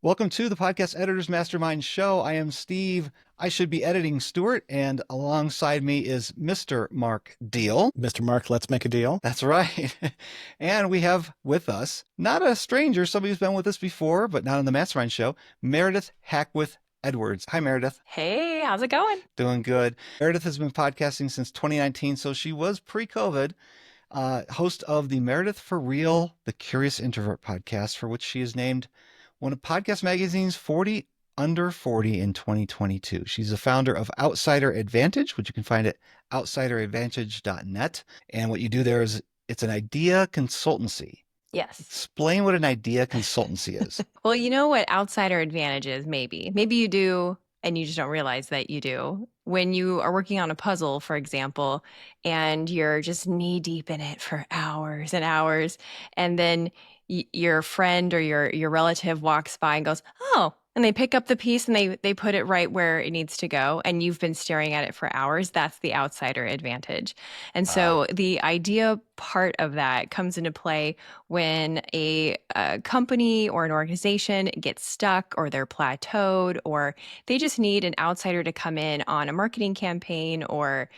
Welcome to the Podcast Editors Mastermind Show. I am Steve. I should be editing Stuart, and alongside me is Mr. Mark Deal. Mr. Mark, let's make a deal. That's right. And we have with us, not a stranger, somebody who's been with us before, but not on the Mastermind Show, Meredith Hackwith Edwards. Hi, Meredith. Hey, how's it going? Doing good. Meredith has been podcasting since 2019, so she was pre-COVID. Host of the Meredith for Real, the Curious Introvert podcast, for which she is named one of Podcast Magazine's 40 Under 40 in 2022. She's the founder of Outsider Advantage, which you can find at outsideradvantage.net. And what you do there is it's an idea consultancy. Yes. Explain what an idea consultancy is. Well, you know what Outsider Advantage is, maybe. Maybe you do, and you just don't realize that you do. When you are working on a puzzle, for example, and you're just knee deep in it for hours and hours, and then your friend or your relative walks by and goes, "Oh," and they pick up the piece and they put it right where it needs to go, and you've been staring at it for hours. That's the outsider advantage. And so the idea part of that comes into play when a company or an organization gets stuck, or they're plateaued, or they just need an outsider to come in on a marketing campaign, or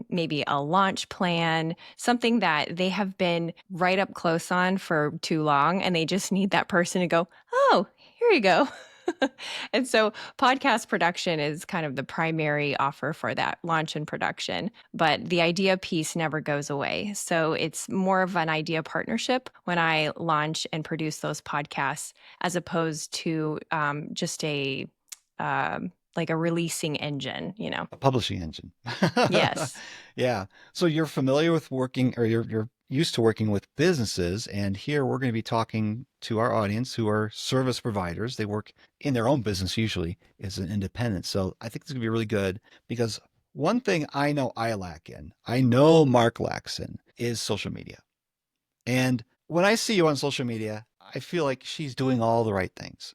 maybe a launch plan, something that they have been right up close on for too long, and they just need that person to go, "Oh, here you go." And so podcast production is kind of the primary offer for that, launch and production. But the idea piece never goes away. So it's more of an idea partnership when I launch and produce those podcasts, as opposed to just a like a releasing engine, you know. A publishing engine. Yes. Yeah. So you're familiar with working, or you're used to working with businesses. And here we're going to be talking to our audience who are service providers. They work in their own business, usually as an independent. So I think this is going to be really good, because one thing I know I lack in, I know Mark lacks in, is social media. And when I see you on social media, I feel like she's doing all the right things.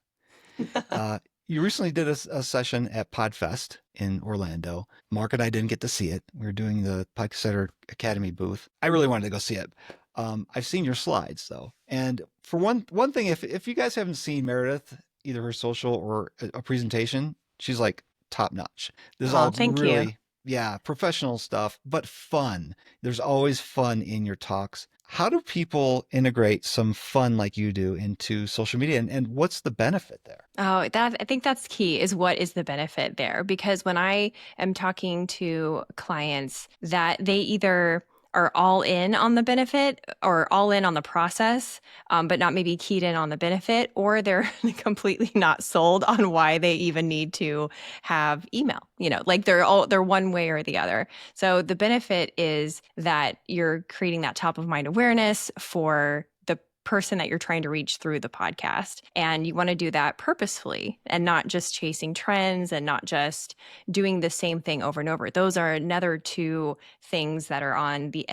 You recently did a session at PodFest in Orlando. Mark and I didn't get to see it. We were doing the Podcast Academy booth. I really wanted to go see it. I've seen your slides though. And for one thing, if you guys haven't seen Meredith, either her social or a presentation, she's like top notch. This is all thank really, you. yeah, professional stuff, but fun. There's always fun in your talks. How do people integrate some fun like you do into social media, and what's the benefit there? Oh, I think that's key, is what is the benefit there? Because when I am talking to clients, that they either are all in on the benefit or all in on the process, but not maybe keyed in on the benefit, or they're completely not sold on why they even need to have email. You know, like they're one way or the other. So the benefit is that you're creating that top of mind awareness for the person that you're trying to reach through the podcast. And you want to do that purposefully, and not just chasing trends, and not just doing the same thing over and over. Those are another two things that are on the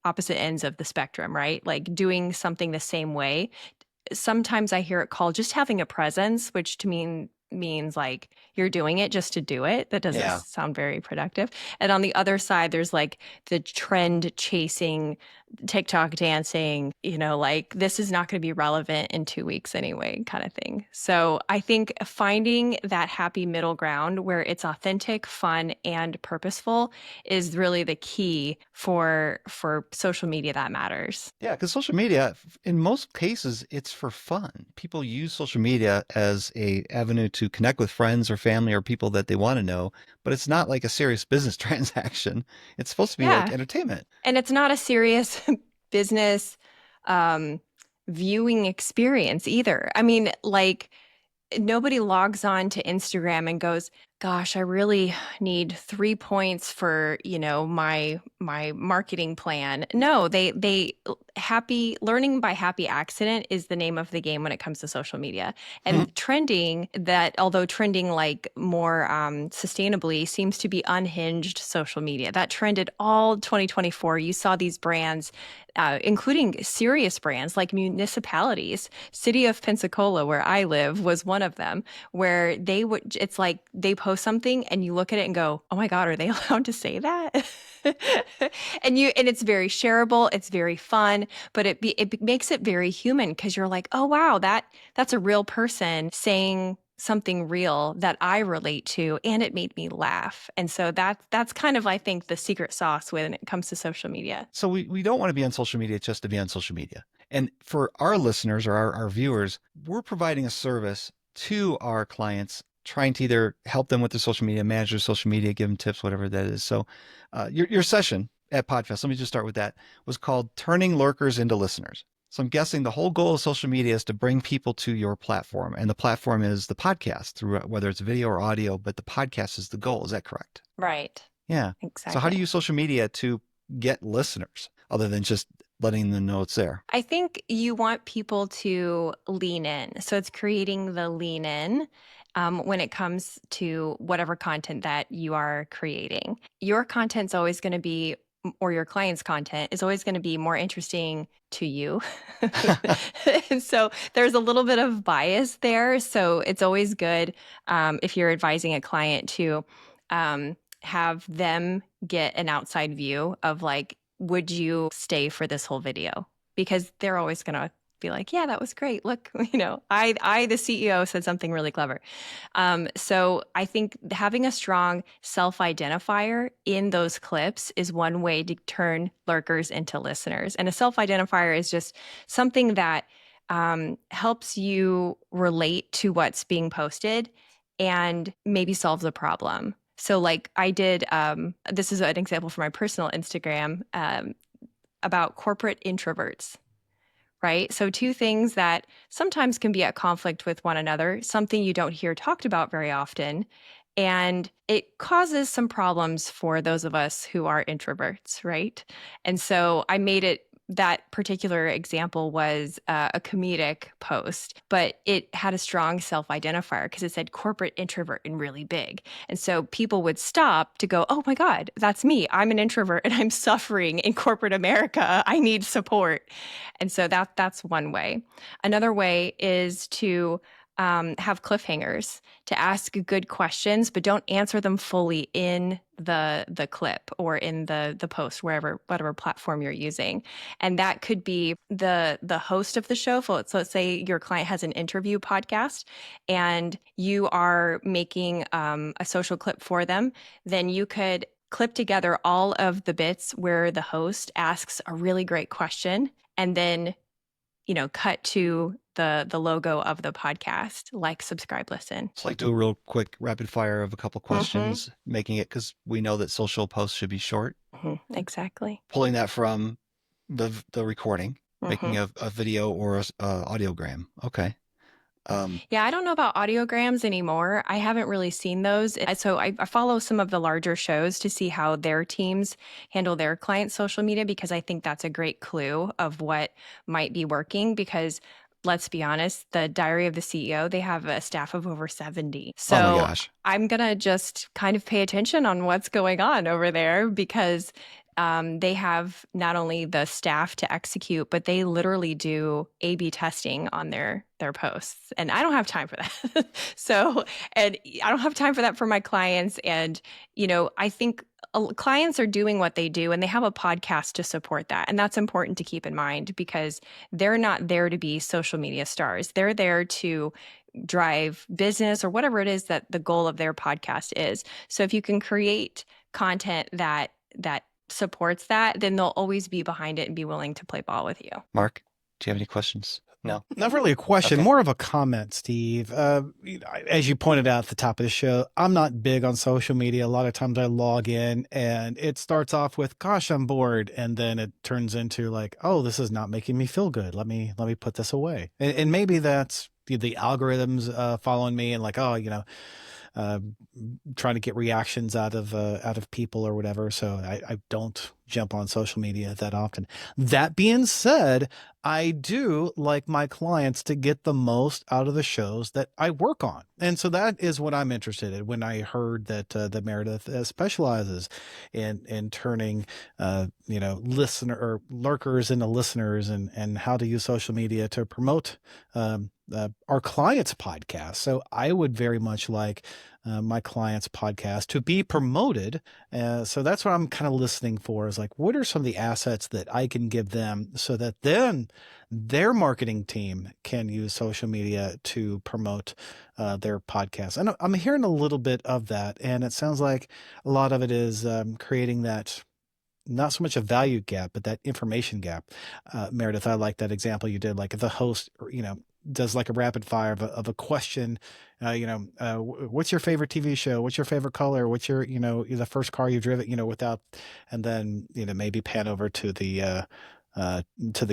opposite ends of the spectrum, right? Like doing something the same way. Sometimes I hear it called just having a presence, which to me means like you're doing it just to do it. That doesn't sound very productive. And on the other side, there's like the trend chasing, TikTok dancing, you know, like this is not going to be relevant in 2 weeks anyway, kind of thing. So I think finding that happy middle ground where it's authentic, fun, and purposeful is really the key for social media that matters. Yeah, because social media, in most cases, it's for fun. People use social media as a avenue to connect with friends or family or people that they want to know, but it's not like a serious business transaction. It's supposed to be like entertainment. And it's not a serious business viewing experience either. I mean, like nobody logs on to Instagram and goes, "Gosh, I really need 3 points for, you know, my marketing plan." No, they learning by happy accident is the name of the game when it comes to social media. And trending, that although trending like more sustainably, seems to be unhinged social media. That trended all 2024. You saw these brands, including serious brands like municipalities. City of Pensacola, where I live, was one of them, where it's like they post post something and you look at it and go, oh my God, are they allowed to say that? And it's very shareable, it's very fun, but it makes it very human because you're like, oh wow, that's a real person saying something real that I relate to, and it made me laugh. And so that's kind of, I think, the secret sauce when it comes to social media. So we don't want to be on social media just to be on social media. And for our listeners or our viewers, we're providing a service to our clients, trying to either help them with their social media, manage their social media, give them tips, whatever that is. So your session at Podfest, let me just start with that, was called Turning Lurkers into Listeners. So I'm guessing the whole goal of social media is to bring people to your platform. And the platform is the podcast, through whether it's video or audio, but the podcast is the goal. Is that correct? Right. Yeah. So how do Exactly. you use social media to get listeners other than just letting them know it's there? I think you want people to lean in. So it's creating the lean in when it comes to whatever content that you are creating. Your content's always going to be, or your client's content is always going to be more interesting to you. And so there's a little bit of bias there. So it's always good if you're advising a client to have them get an outside view of like, would you stay for this whole video? Because they're always going to be like, yeah, that was great. Look, the CEO said something really clever. So I think having a strong self-identifier in those clips is one way to turn lurkers into listeners. And a self-identifier is just something that helps you relate to what's being posted and maybe solves a problem. So like I did, this is an example from my personal Instagram about corporate introverts, right? So two things that sometimes can be at conflict with one another, something you don't hear talked about very often. And it causes some problems for those of us who are introverts, right? And so I made it, that particular example was a comedic post, but it had a strong self identifier because it said corporate introvert in really big. And so people would stop to go, oh my God, that's me. I'm an introvert and I'm suffering in corporate America. I need support. And so that's one way. Another way is to have cliffhangers, to ask good questions, but don't answer them fully in the clip or in the post, whatever platform you're using. And that could be the host of the show. So let's say your client has an interview podcast and you are making a social clip for them, then you could clip together all of the bits where the host asks a really great question and then cut to the logo of the podcast, like, subscribe, listen. It's like do a real quick rapid fire of a couple questions, making it, because we know that social posts should be short. Exactly. Pulling that from the recording, making a video or a audiogram. Okay. Yeah, I don't know about audiograms anymore. I haven't really seen those. So I follow some of the larger shows to see how their teams handle their clients' social media because I think that's a great clue of what might be working because let's be honest, the Diary of the CEO, they have a staff of over 70. Oh my So gosh. I'm going to just kind of pay attention on what's going on over there because they have not only the staff to execute, but they literally do A/B testing on their posts, and I don't have time for that. So, and I don't have time for that for my clients. And I think clients are doing what they do, and they have a podcast to support that, and that's important to keep in mind because they're not there to be social media stars. They're there to drive business or whatever it is that the goal of their podcast is. So if you can create content that supports that, then they'll always be behind it and be willing to play ball with you. Mark, do you have any questions? No. Not really a question, Okay. more of a comment, Steve. As you pointed out at the top of the show, I'm not big on social media. A lot of times I log in and it starts off with, gosh, I'm bored. And then it turns into like, oh, this is not making me feel good. Let me put this away. And maybe that's the algorithms following me and like, oh, trying to get reactions out of people or whatever. So I don't jump on social media that often. That being said, I do like my clients to get the most out of the shows that I work on. And so that is what I'm interested in. When I heard that the Meredith specializes in turning, listener or lurkers into listeners and how to use social media to promote our clients' podcast. So I would very much like my clients' podcast to be promoted. So that's what I'm kind of listening for, is like, what are some of the assets that I can give them so that then their marketing team can use social media to promote their podcast. And I'm hearing a little bit of that. And it sounds like a lot of it is creating that, not so much a value gap, but that information gap. Meredith, I like that example you did. Like if the host, does like a rapid fire of a question, what's your favorite TV show? What's your favorite color? What's your, the first car you've driven, without, and then, maybe pan over to the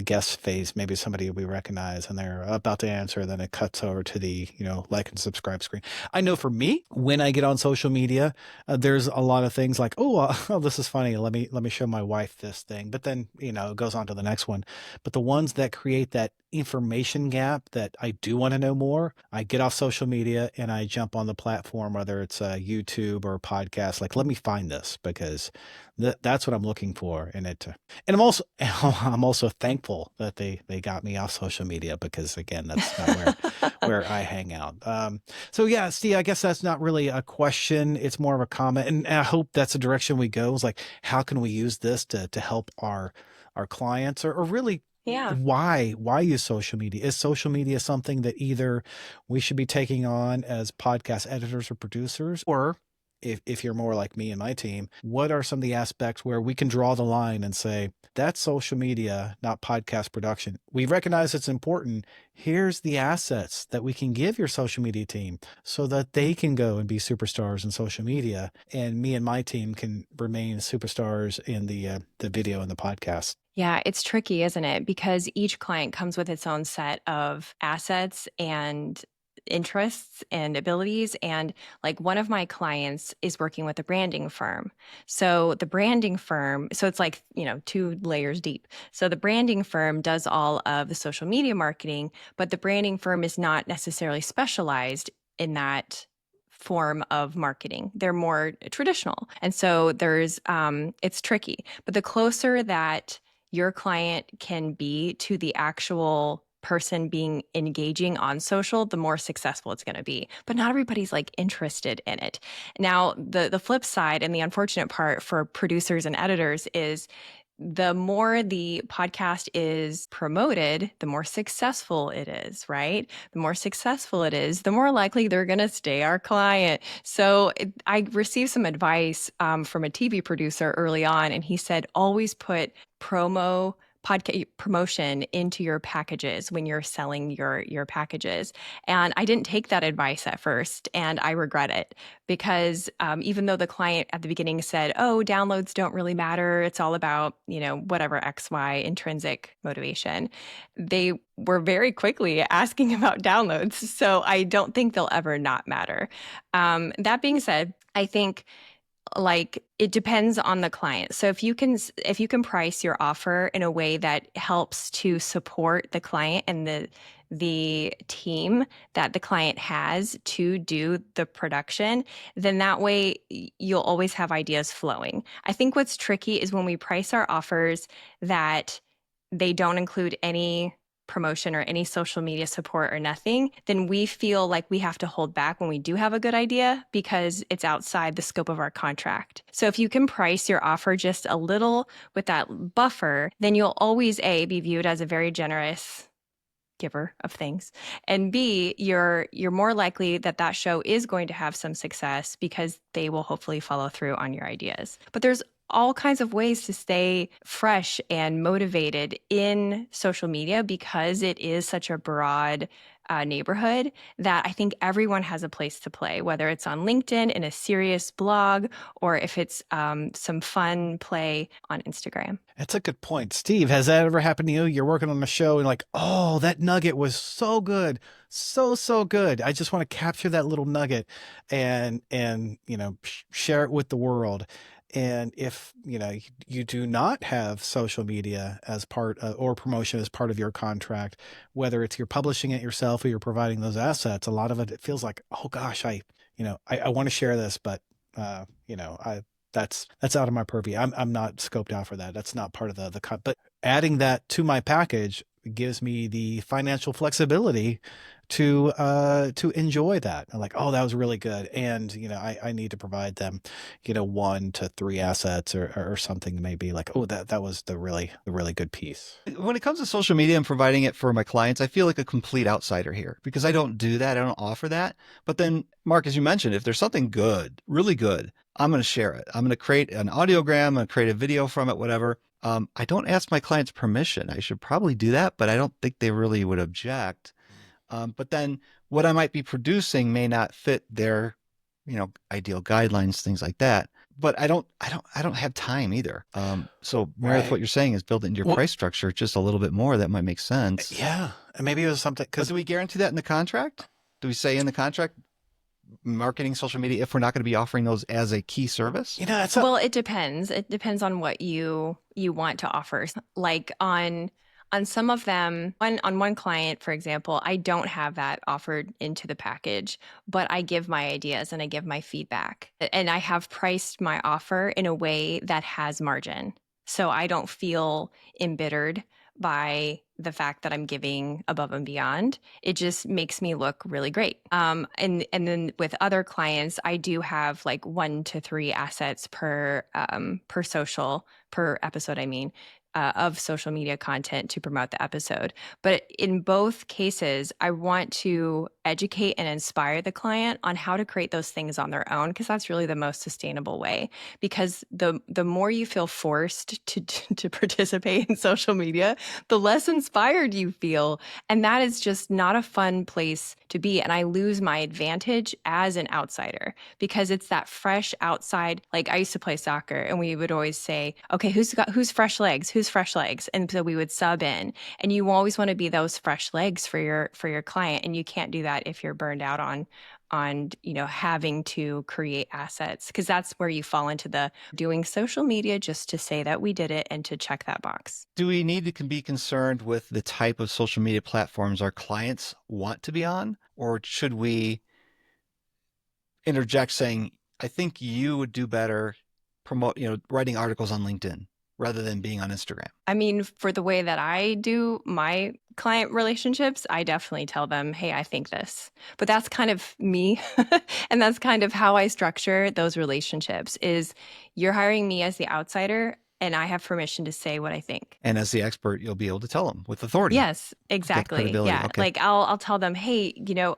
guest phase, maybe somebody we recognize and they're about to answer, then it cuts over to the, like and subscribe screen. I know for me, when I get on social media, there's a lot of things like, oh, this is funny. Let me show my wife this thing. But then, it goes on to the next one. But the ones that create that information gap that I do want to know more, I get off social media and I jump on the platform, whether it's YouTube or podcast. Like, let me find this, because that's what I'm looking for in it. And I'm also thankful that they got me off social media, because again, that's not where I hang out. So yeah, Steve, I guess that's not really a question. It's more of a comment. And I hope that's the direction we go, is like, how can we use this to help our clients, or really, Yeah. why use social media? Is social media something that either we should be taking on as podcast editors or producers, or if you're more like me and my team, what are some of the aspects where we can draw the line and say, that's social media, not podcast production? We recognize it's important. Here's the assets that we can give your social media team so that they can go and be superstars in social media, and me and my team can remain superstars in the video and the podcast. Yeah, it's tricky, isn't it? Because each client comes with its own set of assets and interests and abilities. And like one of my clients is working with a branding firm. So the branding firm, so it's like, 2 layers deep. So the branding firm does all of the social media marketing, but the branding firm is not necessarily specialized in that form of marketing. They're more traditional. And so it's tricky. But the closer that your client can be to the actual person being engaging on social, the more successful it's going to be. But not everybody's like interested in it. Now, the flip side and the unfortunate part for producers and editors is the more the podcast is promoted, the more successful it is, right? The more successful it is, the more likely they're going to stay our client. So I received some advice from a TV producer early on, and he said, always put podcast promotion into your packages when you're selling your packages. And I didn't take that advice at first, and I regret it, because even though the client at the beginning said, oh, downloads don't really matter, it's all about, whatever XY intrinsic motivation, they were very quickly asking about downloads. So I don't think they'll ever not matter. That being said, I think like it depends on the client. So if you can price your offer in a way that helps to support the client and the team that the client has to do the production, then that way you'll always have ideas flowing. I think what's tricky is when we price our offers that they don't include any promotion or any social media support or nothing, then we feel like we have to hold back when we do have a good idea because it's outside the scope of our contract. So if you can price your offer just a little with that buffer, then you'll always be viewed as a very generous giver of things, and B, you're more likely that show is going to have some success because they will hopefully follow through on your ideas. But there's all kinds of ways to stay fresh and motivated in social media because it is such a broad neighborhood that I think everyone has a place to play, whether it's on LinkedIn in a serious blog or if it's some fun play on Instagram. That's a good point. Steve, has that ever happened to you? You're working on a show and like, oh, that nugget was so good. So good. I just want to capture that little nugget and share it with the world. And if, you do not have social media as part or promotion as part of your contract, whether it's you're publishing it yourself or you're providing those assets, a lot of it feels like, oh gosh, I want to share this, but that's out of my purview. I'm not scoped out for that. That's not part of the cut. But adding that to my package gives me the financial flexibility to enjoy that. I'm like, oh, that was really good. And, I need to provide them, 1 to 3 assets or something, maybe like, oh, that was the really good piece. When it comes to social media and providing it for my clients, I feel like a complete outsider here because I don't do that. I don't offer that. But then, Mark, as you mentioned, if there's something good, really good, I'm going to share it. I'm going to create an audiogram, I'm going to create a video from it, whatever. I don't ask my clients permission. I should probably do that, but I don't think they really would object. But then what I might be producing may not fit their, ideal guidelines, things like that. But I don't have time either. So Meredith, Right. what you're saying is build it into your Well, price structure just a little bit more. That might make sense. yeah. And maybe it was something But because do we guarantee that in the contract? Do we say in the contract, marketing social media, if we're not going to be offering those as a key service? that's Well, it depends. It depends on what you want to offer. Like on some of them, on one client, for example, I don't have that offered into the package, but I give my ideas and I give my feedback. And I have priced my offer in a way that has margin. So I don't feel embittered by the fact that I'm giving above and beyond. It just makes me look really great. And then with other clients, I do have like 1 to 3 assets per social per episode. I mean, of social media content to promote the episode. But in both cases, I want to educate and inspire the client on how to create those things on their own, because that's really the most sustainable way. Because the more you feel forced to participate in social media, the less inspired you feel. And that is just not a fun place to be. And I lose my advantage as an outsider because it's that fresh outside. Like I used to play soccer and we would always say, okay, who's fresh legs? Who's fresh legs? And so we would sub in. And you always want to be those fresh legs for your client. And you can't do that if you're burned out on having to create assets, because that's where you fall into the doing social media just to say that we did it and to check that box. Do we need to be concerned with the type of social media platforms our clients want to be on? Or should we interject saying, I think you would do better writing articles on LinkedIn rather than being on Instagram? I mean, for the way that I do my client relationships, I definitely tell them, hey, I think this. But that's kind of me. And that's kind of how I structure those relationships is you're hiring me as the outsider and I have permission to say what I think. And as the expert, you'll be able to tell them with authority. Yes, Get the exactly. credibility. Yeah. Okay. Like I'll tell them, hey,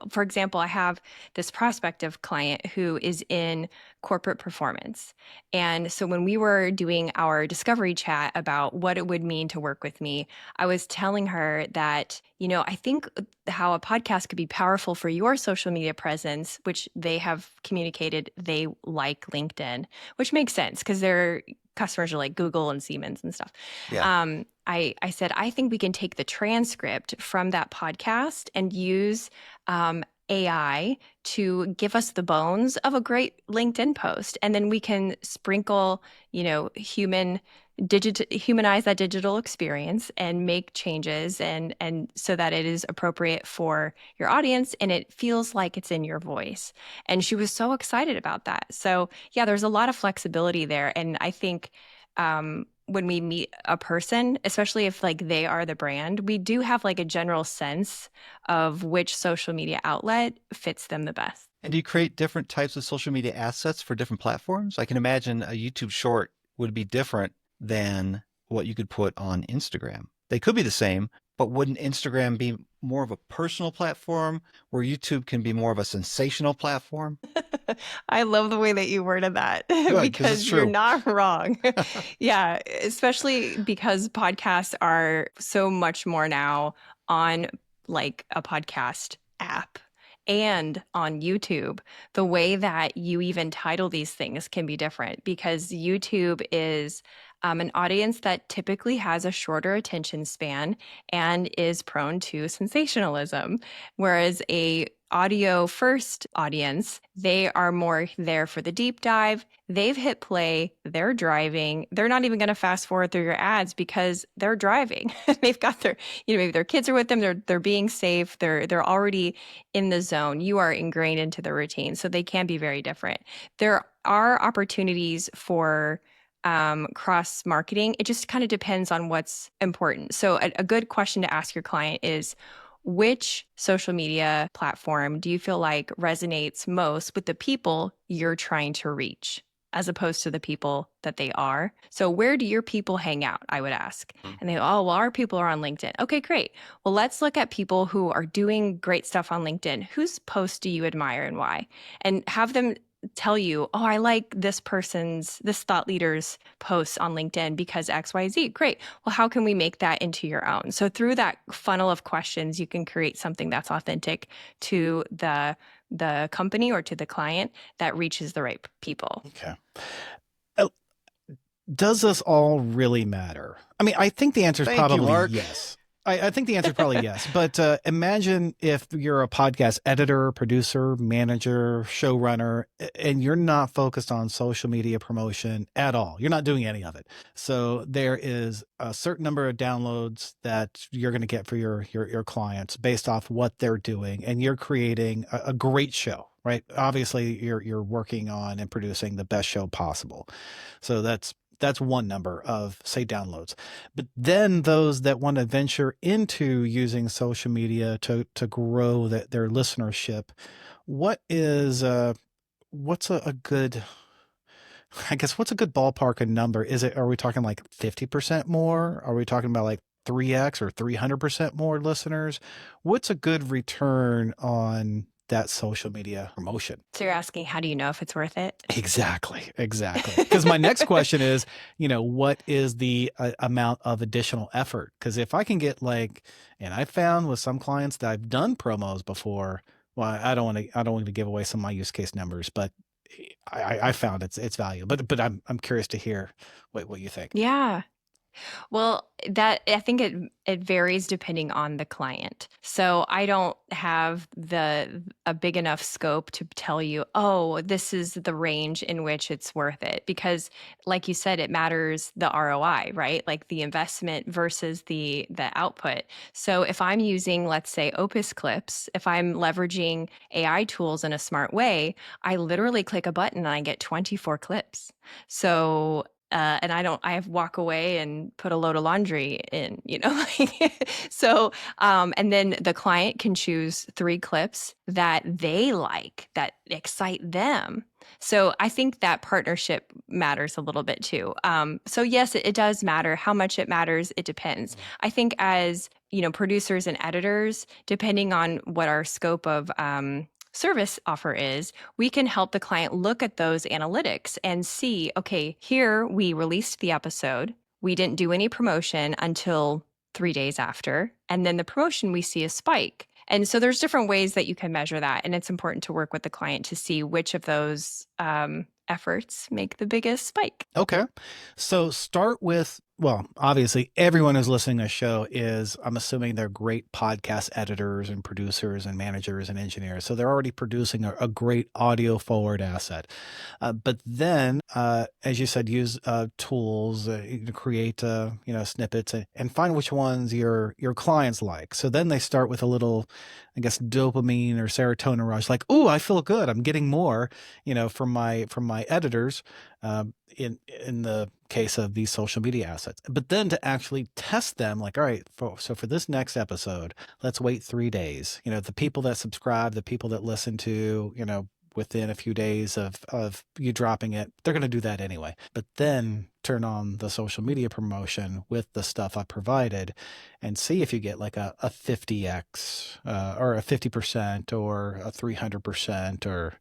for example, I have this prospective client who is in corporate performance. And so when we were doing our discovery chat about what it would mean to work with me, I was telling her that, I think how a podcast could be powerful for your social media presence, which they have communicated they like LinkedIn, which makes sense because their customers are like Google and Siemens and stuff. Yeah. I said, I think we can take the transcript from that podcast and use AI to give us the bones of a great LinkedIn post. And then we can sprinkle, humanize that digital experience and make changes and so that it is appropriate for your audience and it feels like it's in your voice. And she was so excited about that. So yeah, there's a lot of flexibility there. And I think when we meet a person, especially if like they are the brand, we do have like a general sense of which social media outlet fits them the best. And do you create different types of social media assets for different platforms? I can imagine a YouTube short would be different than what you could put on Instagram. They could be the same, but wouldn't Instagram be more of a personal platform where YouTube can be more of a sensational platform? I love the way that you worded that Good, because you're not wrong. Yeah, especially because podcasts are so much more now on like a podcast app and on YouTube. The way that you even title these things can be different because YouTube is an audience that typically has a shorter attention span and is prone to sensationalism, whereas a audio first audience, they are more there for the deep dive. They've hit play, they're driving. They're not even going to fast forward through your ads because they're driving. They've got their, maybe their kids are with them, they're being safe, they're already in the zone. You are ingrained into the routine. So they can be very different. There are opportunities for cross marketing. It just kind of depends on what's important. So a good question to ask your client is, which social media platform do you feel like resonates most with the people you're trying to reach, as opposed to the people that they are? So where do your people hang out? I would ask. And they go, oh, well, our people are on LinkedIn. Okay, great. Well, let's look at people who are doing great stuff on LinkedIn. Whose posts do you admire and why? And have them tell you, oh, I like this thought leader's posts on LinkedIn because XYZ. Great. Well, how can we make that into your own? So through that funnel of questions, you can create something that's authentic to the company or to the client that reaches the right people. Okay. Does this all really matter? I mean, I think the answer is Thank you, probably Mark. yes. I think the answer is probably yes. But imagine if you're a podcast editor, producer, manager, showrunner, and you're not focused on social media promotion at all. You're not doing any of it. So there is a certain number of downloads that you're going to get for your clients based off what they're doing, and you're creating a great show, right? Obviously, you're working on and producing the best show possible. So that's one number of, say, downloads. But then those that want to venture into using social media to grow their listenership, what's a good, I guess, what's a good ballpark a number? Are we talking like 50% more? Are we talking about like 3x or 300% more listeners? What's a good return on that social media promotion? So you're asking, how do you know if it's worth it? Exactly. Because my next question is, what is the amount of additional effort? Because if I can get and I found with some clients that I've done promos before, well, I don't want to give away some of my use case numbers, but I found it's value. But I'm curious to hear what you think. Yeah. Well, that I think it varies depending on the client. So I don't have a big enough scope to tell you, oh, this is the range in which it's worth it, because like you said, it matters the ROI, right? Like the investment versus the output. So if I'm using, let's say, Opus Clips, if I'm leveraging AI tools in a smart way, I literally click a button and I get 24 clips. So and I have walk away and put a load of laundry in, so, and then the client can choose 3 clips that they like, that excite them. So I think that partnership matters a little bit too. So yes, it does matter. How much it matters, it depends. I think as, producers and editors, depending on what our scope of, service offer is, we can help the client look at those analytics and see, okay, here we released the episode. We didn't do any promotion until 3 days after. And then the promotion, we see a spike. And so there's different ways that you can measure that. And it's important to work with the client to see which of those efforts make the biggest spike. Okay. So start with, well, obviously everyone who's listening to the show is, I'm assuming they're great podcast editors and producers and managers and engineers. So they're already producing a great audio forward asset. But then, as you said, use tools to create, snippets and find which ones your clients like. So then they start with a little, I guess, dopamine or serotonin rush, like, oh, I feel good. I'm getting more, from my editors, in the case of these social media assets. But then to actually test them, like, all right, so for this next episode, let's wait 3 days. The people that subscribe, the people that listen to, within a few days of you dropping it, they're going to do that anyway. But then turn on the social media promotion with the stuff I provided and see if you get like a 50x or a 50% or a 300% or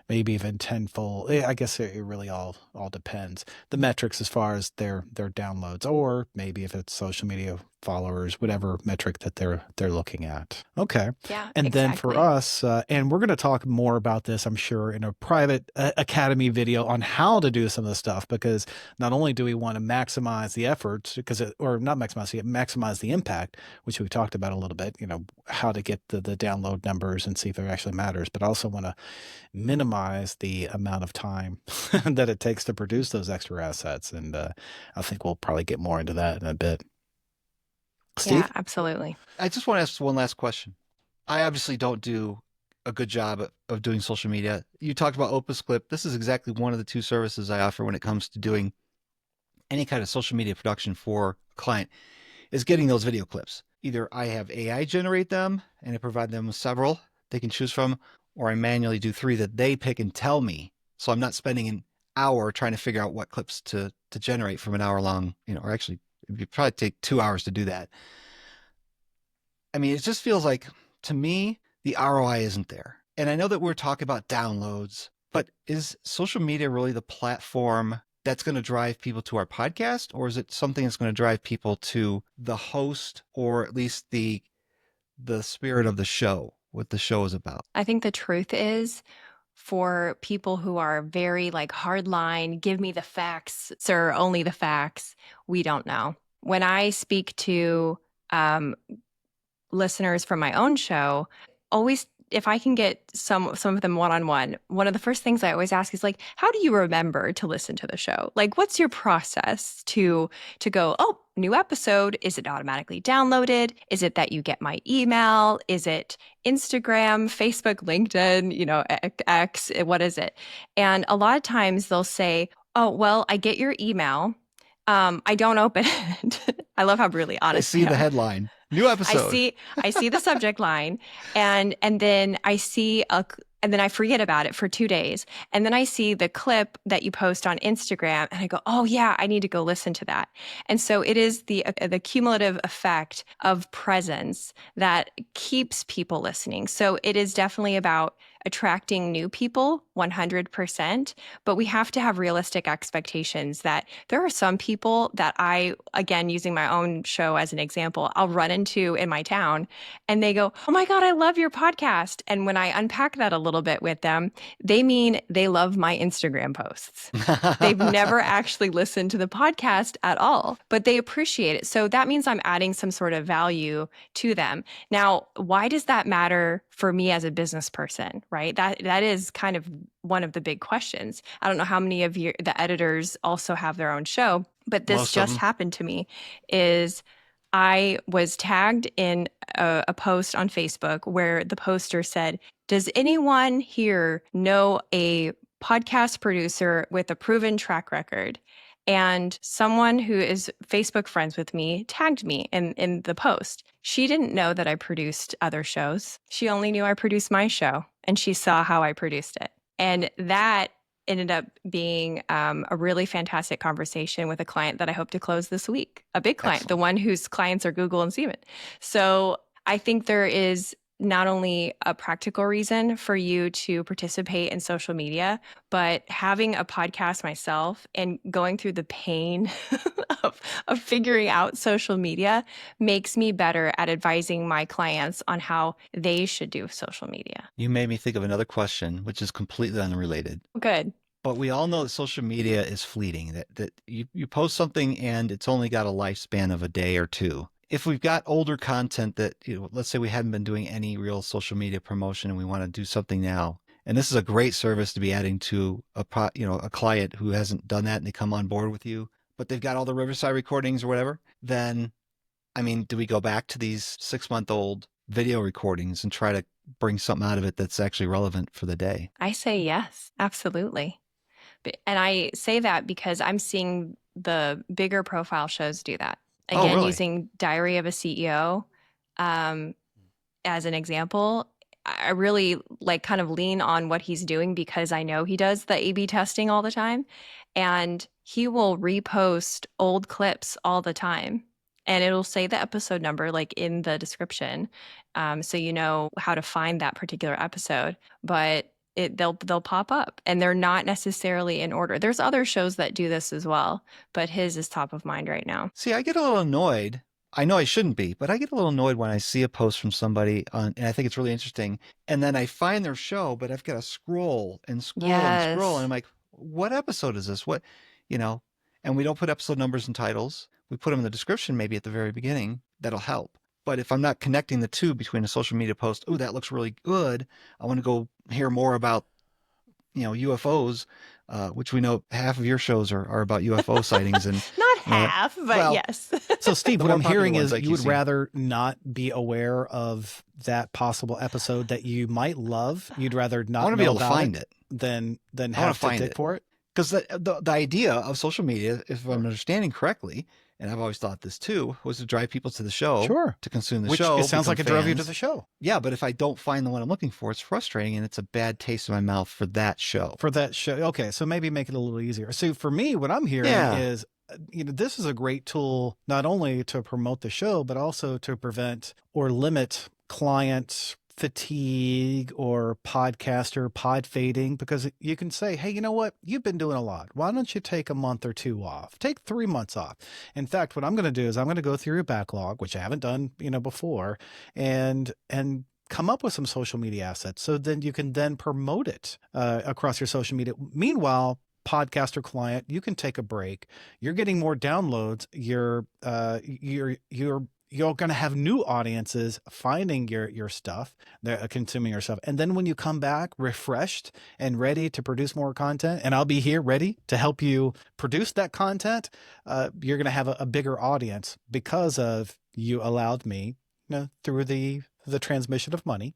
maybe even tenfold. I guess it really all depends. The metrics as far as their downloads, or maybe if it's social media followers, whatever metric that they're looking at. Okay. Yeah. And exactly. then for us, and we're going to talk more about this, I'm sure, in a private academy video on how to do some of the stuff, because not only do we want to maximize the efforts, maximize the impact, which we talked about a little bit, how to get the download numbers and see if it actually matters, but I also want to minimize the amount of time that it takes to produce those extra assets. And I think we'll probably get more into that in a bit. Steve? Yeah, absolutely. I just want to ask one last question. I obviously don't do a good job of doing social media. You talked about Opus Clip. This is exactly one of the 2 services I offer when it comes to doing any kind of social media production for a client is getting those video clips. Either I have AI generate them and I provide them with several they can choose from, or I manually do 3 that they pick and tell me. So I'm not spending an hour trying to figure out what clips to generate from an hour long, or actually it'd probably take 2 hours to do that. I mean, it just feels like, to me, the ROI isn't there. And I know that we're talking about downloads, but is social media really the platform that's going to drive people to our podcast? Or is it something that's going to drive people to the host, or at least the spirit of the show, what the show is about? I think the truth is, for people who are very like hardline, give me the facts, sir, only the facts, we don't know. When I speak to listeners from my own show, always, if I can get some of them one-on-one, one of the first things I always ask is like, how do you remember to listen to the show? Like, what's your process to go, oh, new episode? Is it automatically downloaded? Is it that you get my email? Is it Instagram, Facebook, LinkedIn, X? What is it? And a lot of times they'll say, oh, well, I get your email. I don't open it. I love how really honest I see the headline, new episode. I see the subject line, and then and then I forget about it for 2 days. And then I see the clip that you post on Instagram and I go, oh yeah, I need to go listen to that. And so it is the cumulative effect of presence that keeps people listening. So it is definitely about attracting new people 100%, but we have to have realistic expectations that there are some people that I, again, using my own show as an example, I'll run into in my town and they go, oh my God, I love your podcast. And when I unpack that a little bit with them, they mean they love my Instagram posts. They've never actually listened to the podcast at all, but they appreciate it. So that means I'm adding some sort of value to them. Now, why does that matter for me as a business person, right? That is kind of one of the big questions. I don't know how many of the editors also have their own show, but this just happened to me. Is I was tagged in a post on Facebook where the poster said, does anyone here know a podcast producer with a proven track record? And someone who is Facebook friends with me tagged me in the post. She didn't know that I produced other shows. She only knew I produced my show, and she saw how I produced it. And that ended up being a really fantastic conversation with a client that I hope to close this week. A big client, Excellent. The one whose clients are Google and Siemens. So I think there is not only a practical reason for you to participate in social media, but having a podcast myself and going through the pain of figuring out social media makes me better at advising my clients on how they should do social media. You made me think of another question, which is completely unrelated. Good. But we all know that social media is fleeting, that you post something and it's only got a lifespan of a day or two. If we've got older content that, let's say we haven't been doing any real social media promotion and we want to do something now, and this is a great service to be adding to a client who hasn't done that and they come on board with you, but they've got all the Riverside recordings or whatever, then, I mean, do we go back to these 6-month-old video recordings and try to bring something out of it that's actually relevant for the day? I say yes, absolutely. And I say that because I'm seeing the bigger profile shows do that. Again, really? Using Diary of a CEO as an example, I really kind of lean on what he's doing because I know he does the A/B testing all the time, and he will repost old clips all the time, and it'll say the episode number in the description, so you know how to find that particular episode. But they'll pop up, and they're not necessarily in order. There's other shows that do this as well, but his is top of mind right now. See, I get a little annoyed. I know I shouldn't be, but I get a little annoyed when I see a post from somebody and I think it's really interesting, and then I find their show, but I've got to scroll and scroll and scroll, and I'm like, what episode is this? What, and we don't put episode numbers and titles. We put them in the description, maybe at the very beginning. That'll help. But if I'm not connecting the two between a social media post, oh, that looks really good, I want to go hear more about, UFOs, which we know half of your shows are about UFO sightings. And not half, but yes. So Steve, what I'm hearing is you would rather not be aware of that possible episode that you might love. You'd rather not I want to be able to find it than have to dig for it. Because the idea of social media, if I'm understanding correctly, and I've always thought this too, was to drive people to the show, Sure. to consume the Which show. it sounds like it drove you to fans. the show. Yeah, but if I don't find the one I'm looking for, it's frustrating and it's a bad taste in my mouth for that show. For that show. Okay, so maybe make it a little easier. So for me, what I'm hearing is, this is a great tool not only to promote the show, but also to prevent or limit client fatigue or podcaster pod fading, because you can say, hey, you know what? You've been doing a lot. Why don't you take a month or 2 off? Take 3 months off. In fact, what I'm going to do is I'm going to go through your backlog, which I haven't done, before, and come up with some social media assets. So then you can then promote it across your social media. Meanwhile, podcaster client, you can take a break. You're getting more downloads. You're going to have new audiences finding your stuff, they're consuming your stuff. And then when you come back refreshed and ready to produce more content, and I'll be here ready to help you produce that content, you're going to have a bigger audience because of you allowed me, through the transmission of money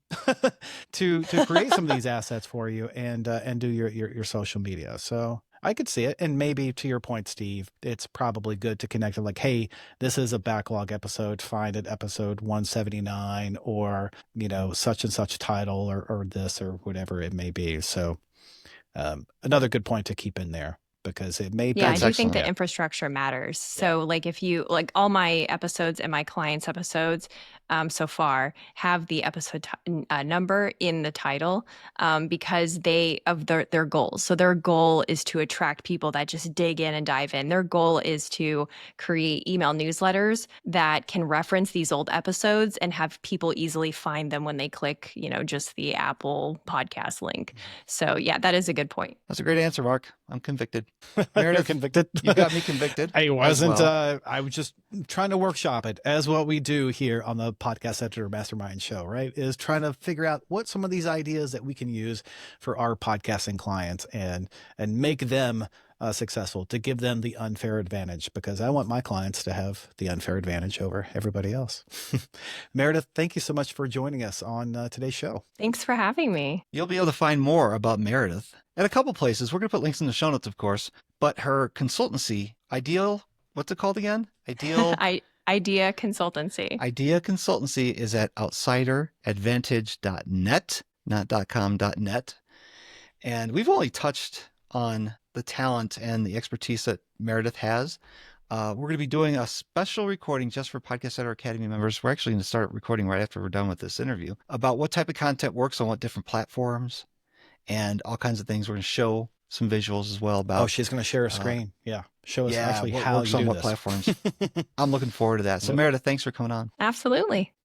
to create some of these assets for you and do your social media. So I could see it. And maybe to your point, Steve, it's probably good to connect it like, hey, this is a backlog episode, find it episode 179 or, such and such title or this or whatever it may be. So another good point to keep in there. Because it may. Yeah, I do think that infrastructure matters. So like if you like all my episodes and my clients' episodes so far have the episode number in the title because of their goals. So their goal is to attract people that just dig in and dive in. Their goal is to create email newsletters that can reference these old episodes and have people easily find them when they click, just the Apple podcast link. So yeah, that is a good point. That's a great answer, Mark. I'm convicted. Meredith, convicted. You got me convicted. I wasn't. I was just trying to workshop it, as what we do here on the Podcast Editor Mastermind show. Right, is trying to figure out what some of these ideas that we can use for our podcasting clients and make them successful, to give them the unfair advantage, because I want my clients to have the unfair advantage over everybody else. Meredith, thank you so much for joining us on today's show. Thanks for having me. You'll be able to find more about Meredith at a couple places. We're going to put links in the show notes, of course, but her consultancy, what's it called again? Idea Consultancy. Idea Consultancy is at outsideradvantage.net, not .com.net. And we've only touched on the talent and the expertise that Meredith has. We're going to be doing a special recording just for Podcast Editor Academy members. We're actually going to start recording right after we're done with this interview about what type of content works on what different platforms and all kinds of things. We're going to show some visuals as well about. Oh, she's going to share a screen. Show us actually what how works you on do what this. platforms. I'm looking forward to that. So Meredith, thanks for coming on. Absolutely.